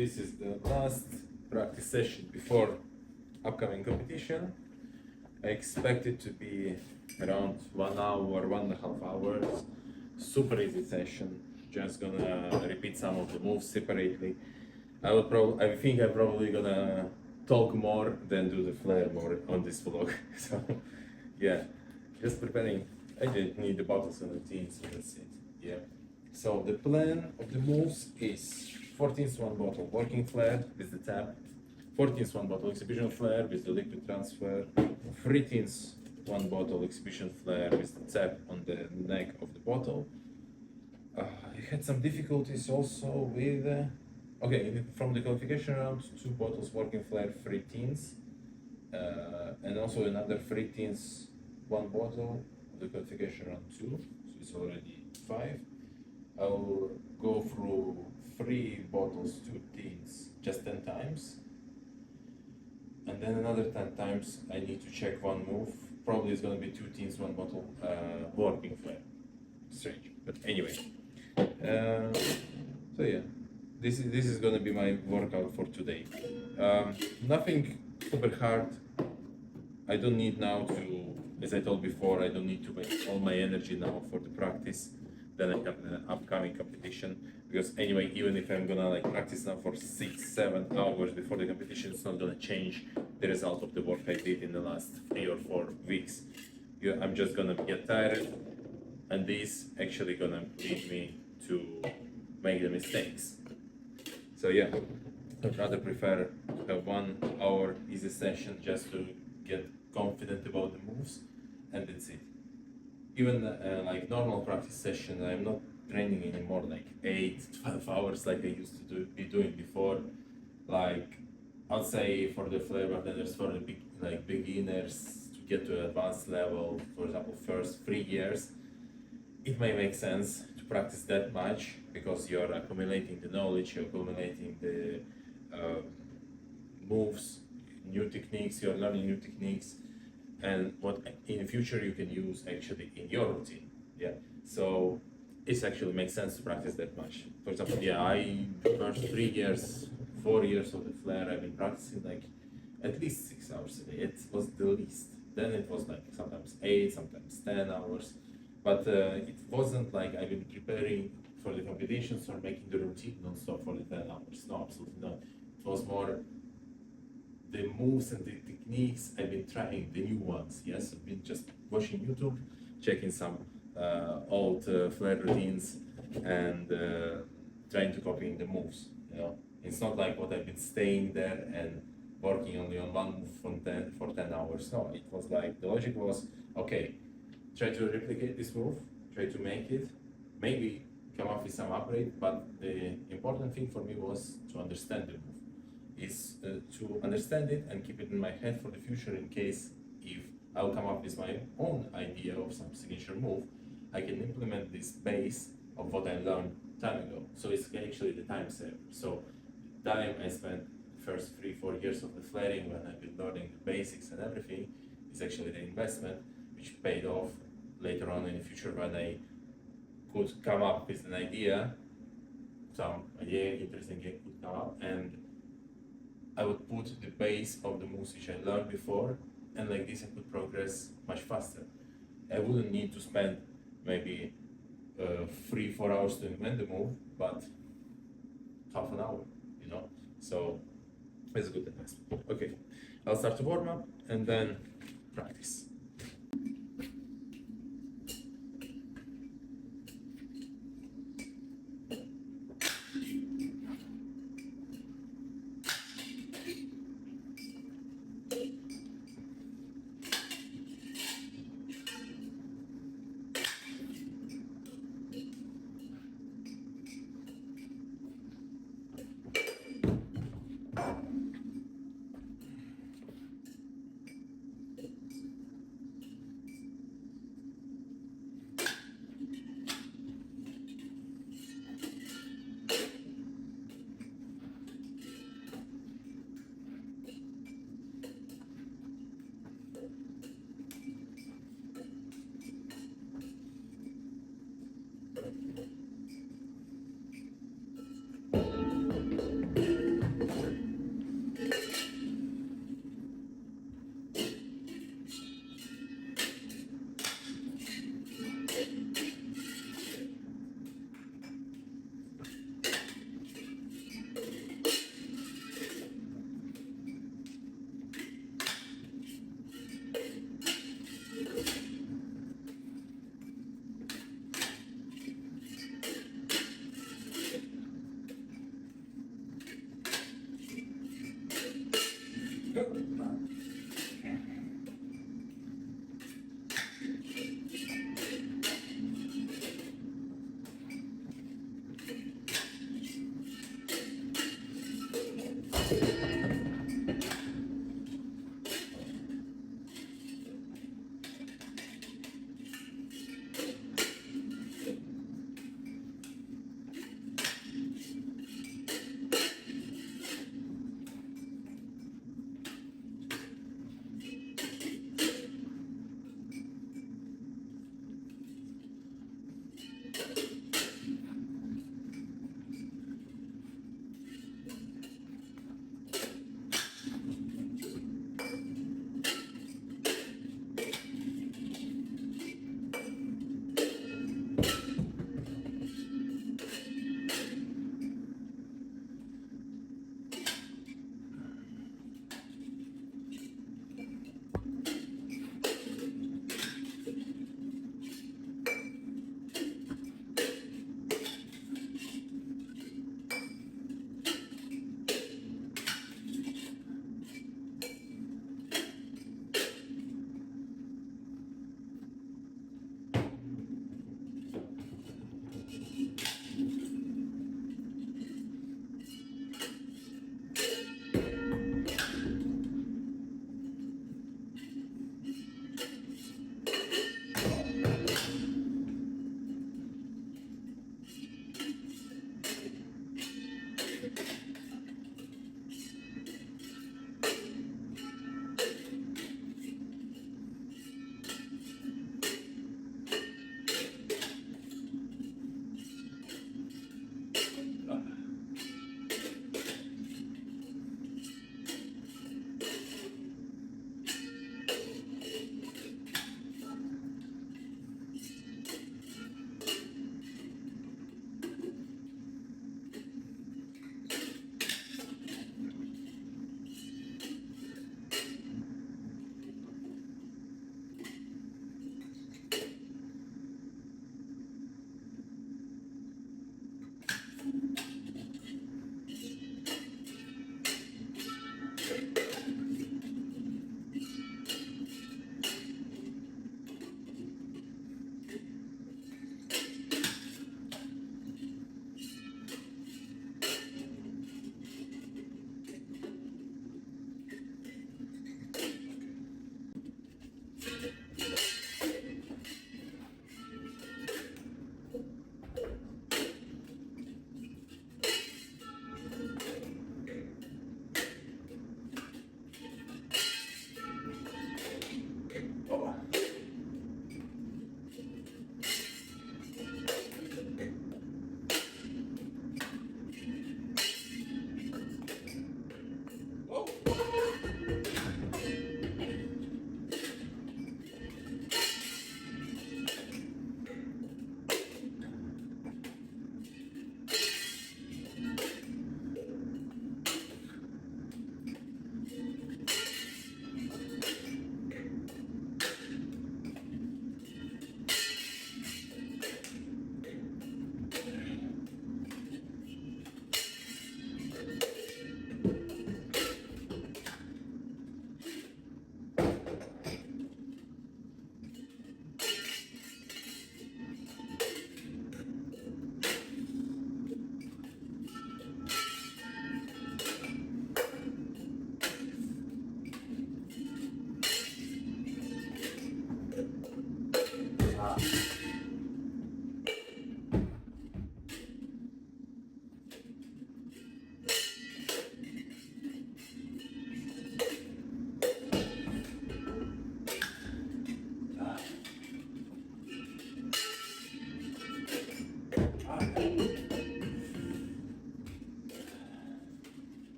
this is the last practice session before upcoming competition. I expect it to be around 1 hour, 1.5 hours. Super easy session. Just gonna repeat some of the moves separately. I think I'm probably gonna talk more than do the Flair more on this vlog. So yeah, just preparing. I didn't need the bottles and routines, so that's it. Yeah. So the plan of the moves is 14th one bottle working Flair with the tap, 14th one bottle exhibition Flair with the liquid transfer, 13th one bottle exhibition Flair with the tap on the neck of the bottle. I had some difficulties also with, okay, from the qualification round, 2 bottles working Flair 13th, and also another 13th, 1 bottle, the qualification round 2, so it's already 5. I'll go through 3 bottles, 2 teens, just 10 times. And then another 10 times I need to check 1 move. Probably it's gonna be 2 teens, 1 bottle, working Flair. Strange, but anyway. So yeah, this is gonna be my workout for today. Nothing super hard. I don't need now to, as I told before, I don't need to waste all my energy now for the practice. Then I have an upcoming competition, because anyway, even if I'm gonna like practice now for 6-7 hours before the competition, it's not gonna change the result of the work I did in the last 3 or 4 weeks. Yeah, I'm just gonna get tired, and this actually gonna lead me to make the mistakes. So yeah, I'd rather prefer to have 1 hour easy session just to get confident about the moves, and that's it. Even like normal practice session, I'm not training anymore like 8-12 hours like I used to be doing before. Like I'll say for the Flair bartenders, for the beginners to get to advanced level, for example, first 3 years, it may make sense to practice that much because you're accumulating the knowledge, you're accumulating the moves, new techniques, you're learning new techniques, and what in the future you can use actually in your routine. Yeah, so it actually makes sense to practice that much. For example, yeah, I first 3 years, 4 years of the Flair, I've been practicing like at least 6 hours a day. It was the least. Then it was like sometimes 8, sometimes 10 hours, but it wasn't like I've been preparing for the competitions or making the routine non-stop for the 10 hours. No, absolutely not. It was more the moves and the techniques I've been trying, the new ones. Yes, I've been just watching YouTube, checking some old Flair routines, and trying to copy the moves. You know, it's not like what I've been staying there and working only on 1 move for 10 hours. No, it was like the logic was, okay, try to replicate this move, try to make it, maybe come up with some upgrade, but the important thing for me was to understand the move. Is to understand it and keep it in my head for the future, in case if I'll come up with my own idea of some signature move, I can implement this base of what I learned time ago. So it's actually the time saver. So the time I spent first 3-4 years of the flaring when I've been learning the basics and everything is actually the investment which paid off later on in the future when I could come up with an idea, some idea, interesting idea could come up, and I would put the base of the moves which I learned before, and like this I could progress much faster. I wouldn't need to spend maybe 3-4 hours to invent the move, but half an hour, you know. So it's a good investment. Okay, I'll start to warm up and then practice.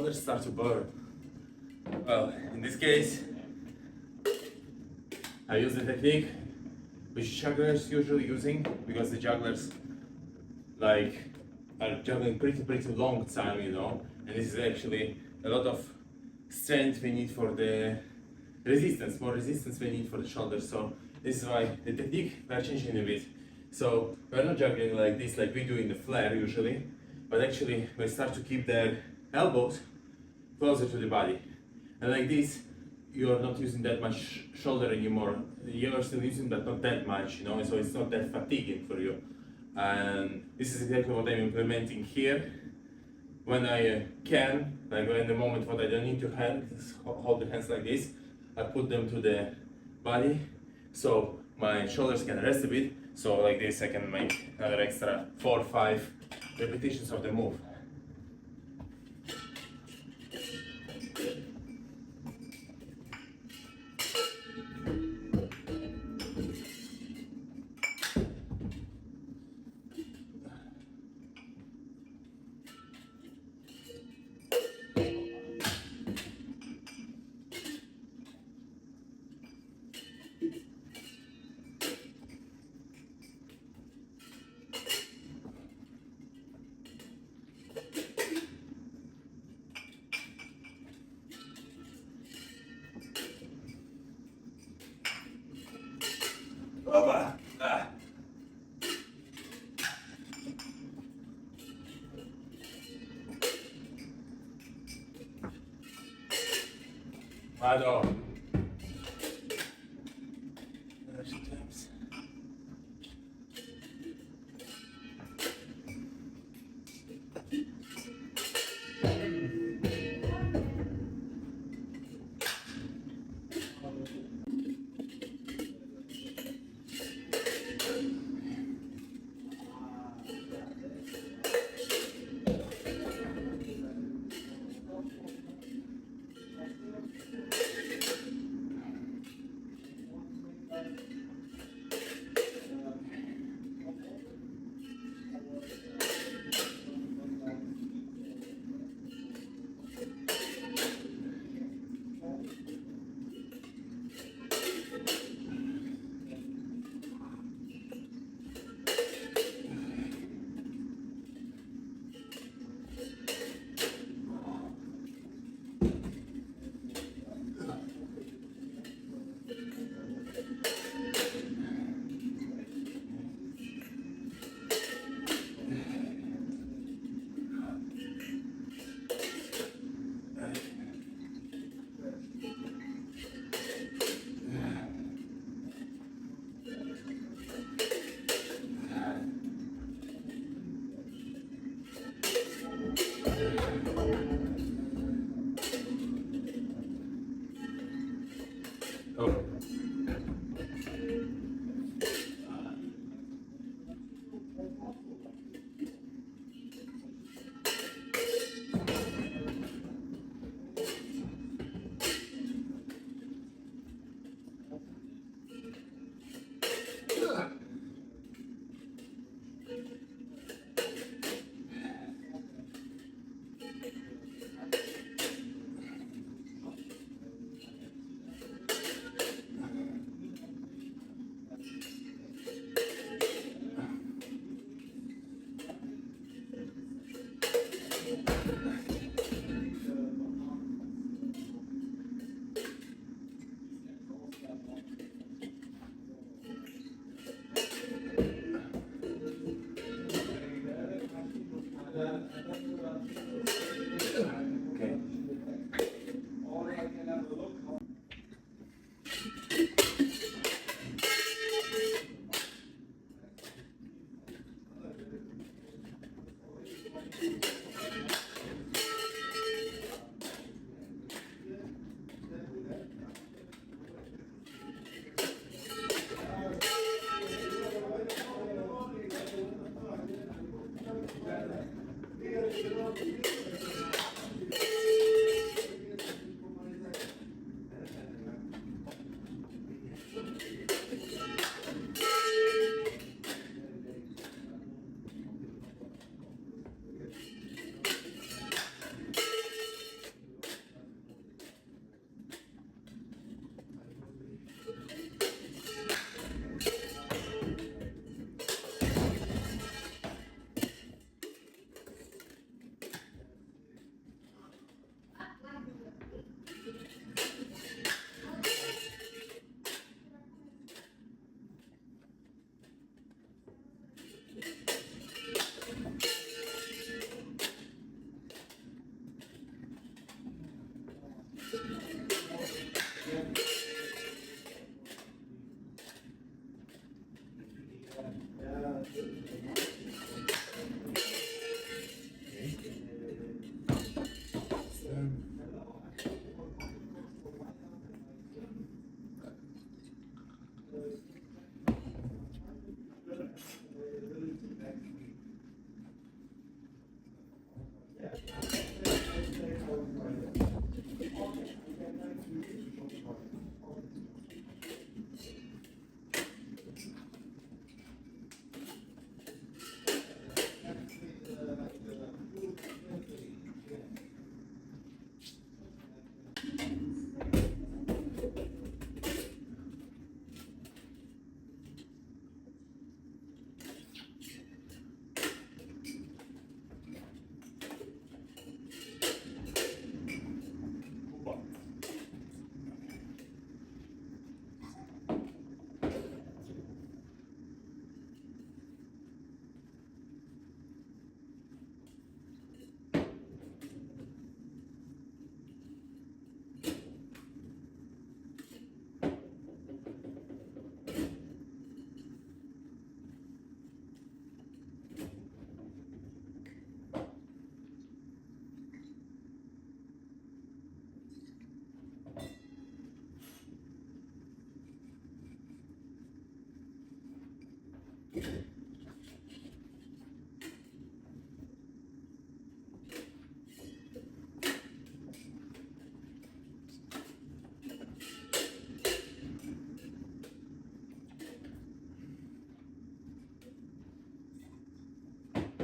shoulders start to burn. Well, in this case, I use the technique which jugglers usually using, because the jugglers like are juggling pretty long time, you know, and this is actually a lot of strength we need for the resistance, more resistance we need for the shoulders. So this is why the technique we are changing a bit. So we're not juggling like this like we do in the Flair usually, but actually we start to keep their elbows closer to the body. And like this, you are not using that much shoulder anymore. You are still using, but not that much, you know, so it's not that fatiguing for you. And this is exactly what I'm implementing here. When I can, like in the moment when I don't need to hold the hands like this, I put them to the body, so my shoulders can rest a bit. So like this I can make another extra 4 or 5 repetitions of the move. Opa! Ah. Vado.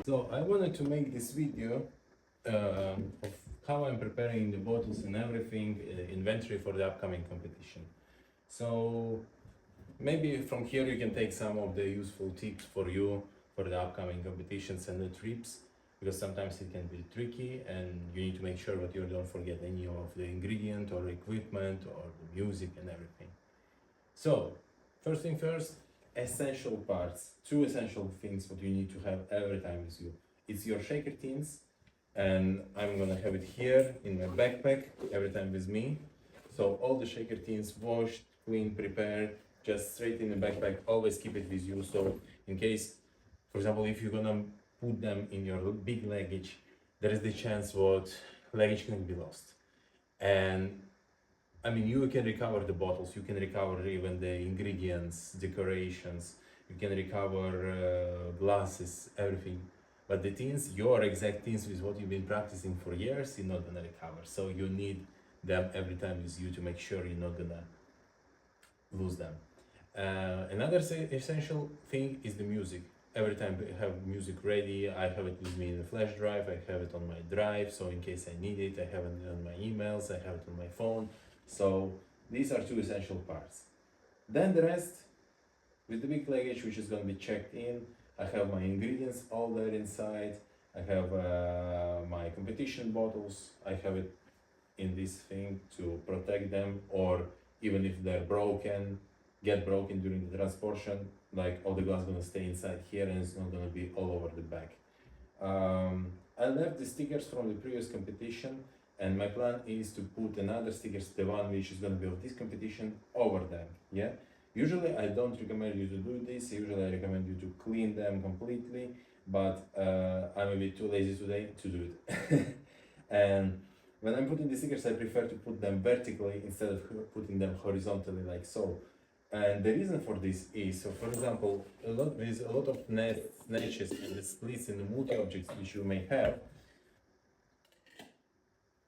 So I wanted to make this video of how I'm preparing the bottles and everything, inventory for the upcoming competition. So maybe from here you can take some of the useful tips for you for the upcoming competitions and the trips, because sometimes it can be tricky and you need to make sure that you don't forget any of the ingredient or equipment or the music and everything. So first thing first, essential parts, two essential things what you need to have every time with you. It's your shaker tins, and I'm gonna have it here in my backpack every time with me. So all the shaker tins washed, clean, prepared, just straight in the backpack, always keep it with you. So in case, for example, if you're gonna put them in your big luggage, there is the chance what luggage can be lost. And I mean, you can recover the bottles, you can recover even the ingredients, decorations, you can recover glasses, everything. But the tins, your exact tins with what you've been practicing for years, you're not gonna recover. So you need them every time with you to make sure you're not gonna lose them. Another essential thing is the music. Every time I have music ready, I have it with me in the flash drive, I have it on my drive, so in case I need it, I have it on my emails, I have it on my phone. So these are two essential parts. Then the rest, with the big luggage, which is going to be checked in, I have my ingredients all there inside. I have my competition bottles. I have it in this thing to protect them, or even if they're broken, get broken during the transportation, like all the glass gonna stay inside here and it's not gonna be all over the bag. I left the stickers from the previous competition, and my plan is to put another stickers, the one which is going to be of this competition, over them. Yeah. Usually I don't recommend you to do this. Usually I recommend you to clean them completely, but I'm a bit too lazy today to do it. And when I'm putting the stickers, I prefer to put them vertically instead of putting them horizontally like so. And the reason for this is, so for example, there's a lot of notches and the splits in the multi-objects which you may have.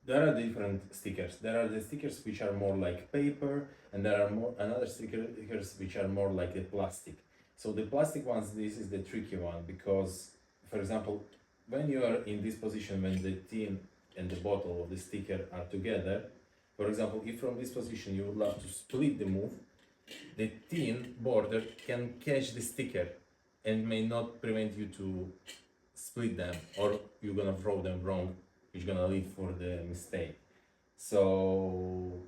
There are different stickers. There are the stickers which are more like paper, and there are another stickers which are more like the plastic. So the plastic ones, this is the tricky one, because, for example, when you are in this position, when the tin and the bottle of the sticker are together, for example, if from this position you would love to split the move, the tin border can catch the sticker and may not prevent you to split them, or you're gonna throw them wrong, which gonna lead for the mistake. So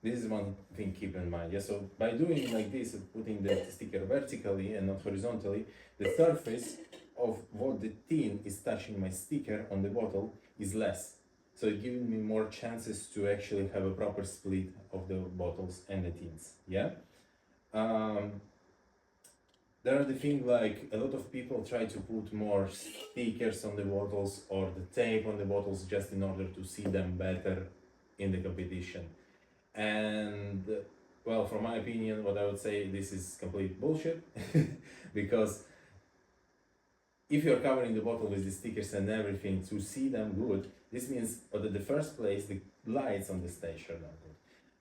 this is one thing keep in mind. Yeah, so by doing like this, putting the sticker vertically and not horizontally, the surface of what the tin is touching my sticker on the bottle is less. So it gives me more chances to actually have a proper split of the bottles and the tins. Yeah. There there are the thing like a lot of people try to put more stickers on the bottles or the tape on the bottles just in order to see them better in the competition. And well, from my opinion, what I would say, this is complete bullshit because if you're covering the bottle with the stickers and everything to see them good, this means that in the first place the lights on the stage are not good.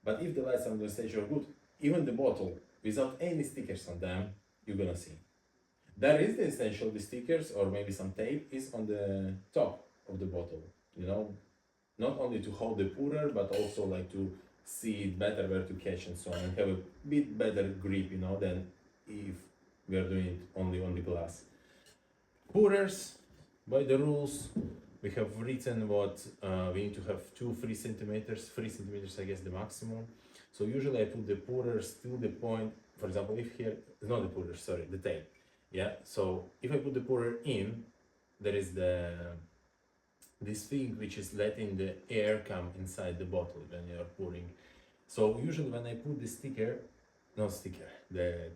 But if the lights on the stage are good, even the bottle without any stickers on them, you're gonna see. There is the essential, the stickers or maybe some tape is on the top of the bottle, you know, not only to hold the pourer, but also like to see it better where to catch and so on, and have a bit better grip, you know, than if we are doing it only on the glass. Pourers, by the rules, we have written what we need to have 3 centimeters, 3 centimeters, I guess the maximum. So usually I put the pourers to the point, for example, if here, not the pourers, sorry, the tape. Yeah, so if I put the pourer in, there is this thing which is letting the air come inside the bottle when you are pouring. So usually when I put the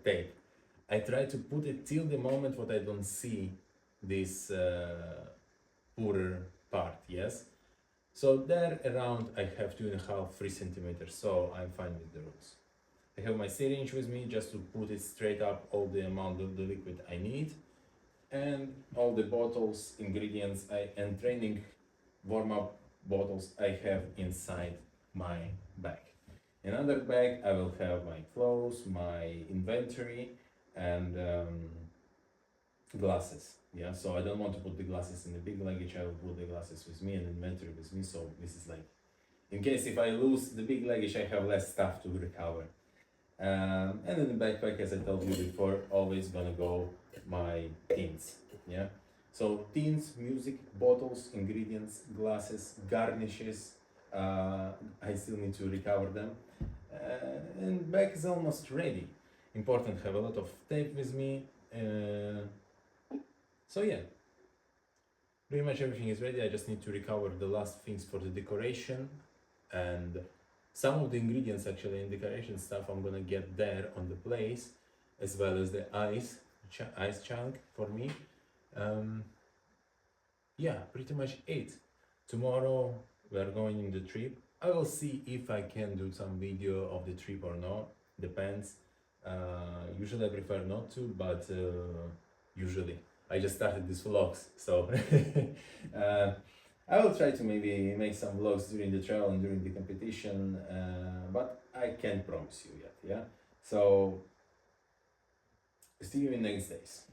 tape, I try to put it till the moment what I don't see this pourer part, yes? So there around I have 2.5, 3 centimeters, so I'm fine with the rules. I have my syringe with me just to put it straight up all the amount of the liquid I need, and all the bottles, ingredients, and training warm-up bottles I have inside my bag. In another bag I will have my clothes, my inventory, and glasses. Yeah, so I don't want to put the glasses in the big luggage, I will put the glasses with me and inventory with me, so this is like, in case if I lose the big luggage, I have less stuff to recover. And in the backpack, as I told you before, always gonna go my tins. Yeah, so tins, music, bottles, ingredients, glasses, garnishes. I still need to recover them, and bag is almost ready. Important to have a lot of tape with me. So yeah, pretty much everything is ready. I just need to recover the last things for the decoration, and some of the ingredients actually in decoration stuff I'm gonna get there on the place, as well as the ice chunk for me. Yeah, pretty much it. Tomorrow we are going in the trip. I will see if I can do some video of the trip or not. Depends. Usually I prefer not to, but usually I just started these vlogs, so I will try to maybe make some vlogs during the travel and during the competition, but I can't promise you yet, yeah? So, see you in next days.